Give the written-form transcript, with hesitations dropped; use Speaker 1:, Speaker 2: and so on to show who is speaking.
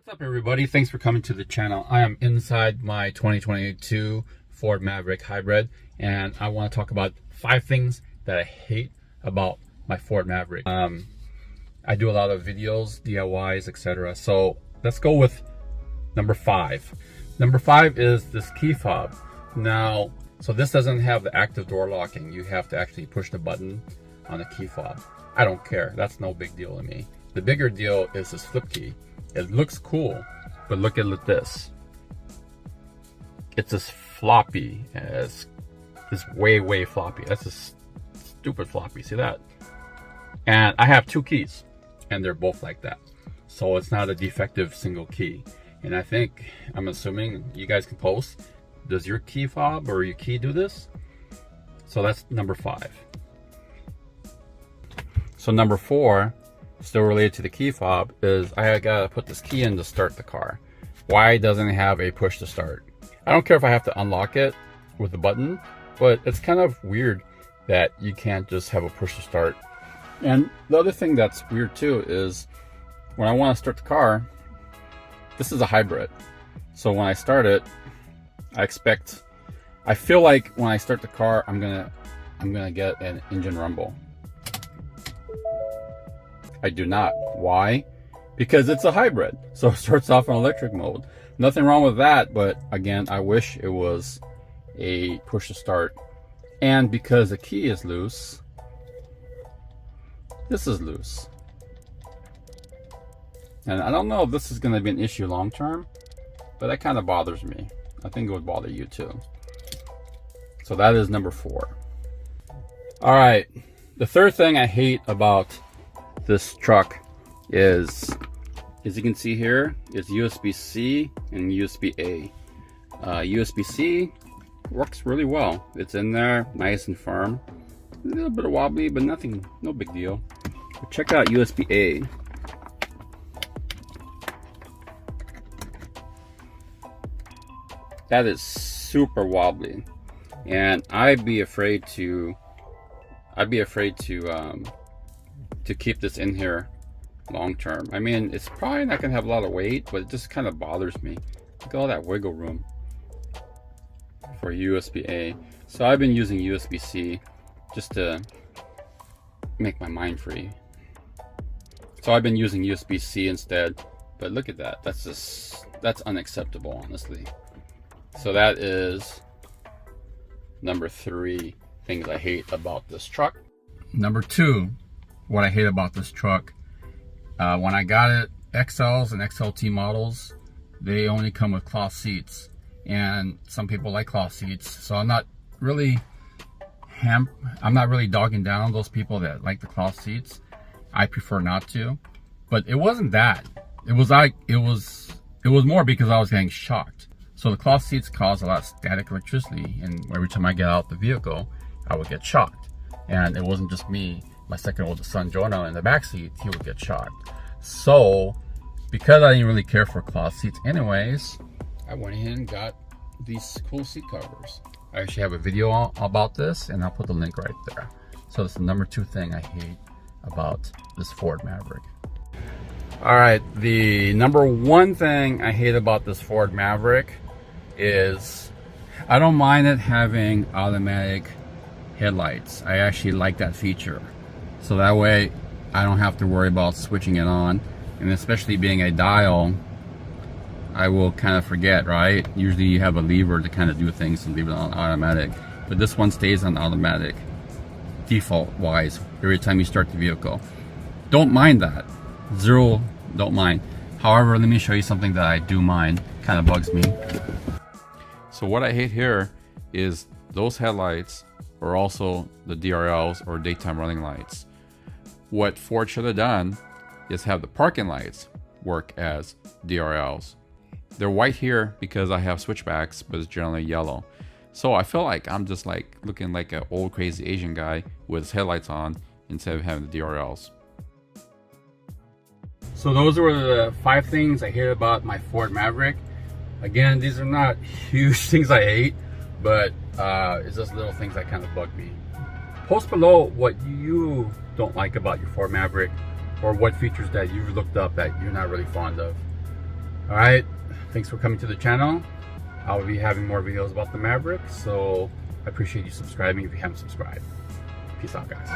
Speaker 1: What's up, everybody? Thanks for coming to the channel. I am inside my 2022 Ford Maverick Hybrid, and I want to talk about 5 things that I hate about my Ford Maverick. I do a lot of videos, DIYs, etc. So let's go with number 5. Number 5 is this key fob. Now, so this doesn't have the active door locking. You have to actually push the button on the key fob. I don't care. That's no big deal to me. The bigger deal is this flip key. It looks cool, but look at this. It's this floppy. It's way floppy. That's a stupid floppy. See that? And I have 2 keys, and they're both like that. So it's not a defective single key. And I'm assuming you guys can post. Does your key fob or your key do this? So that's number 5. So number 4, still related to the key fob, is I gotta put this key in to start the car. Why doesn't it have a push to start? I don't care if I have to unlock it with the button, but it's kind of weird that you can't just have a push to start. And the other thing that's weird too is when I want to start the car, this is a hybrid. So when I start it, I feel like when I start the car, I'm gonna get an engine rumble. I do not. Why? Because it's a hybrid. So it starts off in electric mode. Nothing wrong with that, but again, I wish it was a push to start. And because the key is loose, this is loose. And I don't know if this is going to be an issue long term, but that kind of bothers me. I think it would bother you too. So that is number 4. All right. The third thing I hate about this truck is, as you can see here, is USB-C and USB-A. USB-C works really well. It's in there, nice and firm. A little bit of wobbly, but no big deal. But check out USB-A. That is super wobbly, and I'd be afraid to keep this in here long term. I mean, it's probably not gonna have a lot of weight, but it just kind of bothers me. Look at all that wiggle room for USB-A. So I've been using USB-C just to make my mind free. So I've been using USB-C instead, but look at that. That's unacceptable, honestly. So that is number 3 things I hate about this truck. Number 2, what I hate about this truck, when I got it, XLs and XLT models, they only come with cloth seats, and some people like cloth seats. So I'm not really dogging down those people that like the cloth seats. I prefer not to, but it wasn't that. It was more because I was getting shocked. So the cloth seats cause a lot of static electricity, and every time I get out the vehicle, I would get shocked. And it wasn't just me. My 2nd oldest son, Jonah, in the back seat, he would get shocked. So, because I didn't really care for cloth seats anyways, I went ahead and got these cool seat covers. I actually have a video about this, and I'll put the link right there. So it's the number 2 thing I hate about this Ford Maverick. All right, the number 1 thing I hate about this Ford Maverick is I don't mind it having automatic headlights. I actually like that feature. So that way I don't have to worry about switching it on. And especially being a dial, I will kind of forget, right? Usually you have a lever to kind of do things and leave it on automatic. But this one stays on automatic default wise every time you start the vehicle. Don't mind that. Don't mind. However, let me show you something that I do mind. Kind of bugs me. So what I hate here is those headlights are also the DRLs, or daytime running lights. What Ford should have done is have the parking lights work as DRLs. They're white here because I have switchbacks, but it's generally yellow. So I feel like I'm just like looking like an old crazy Asian guy with his headlights on instead of having the DRLs. So those were the 5 things I hate about my Ford Maverick. Again, these are not huge things I hate, but it's just little things that kind of bug me. Post below what you don't like about your Ford Maverick, or what features that you've looked up that you're not really fond of. All right, thanks for coming to the channel. I'll be having more videos about the Maverick, so I appreciate you subscribing if you haven't subscribed. Peace out, guys.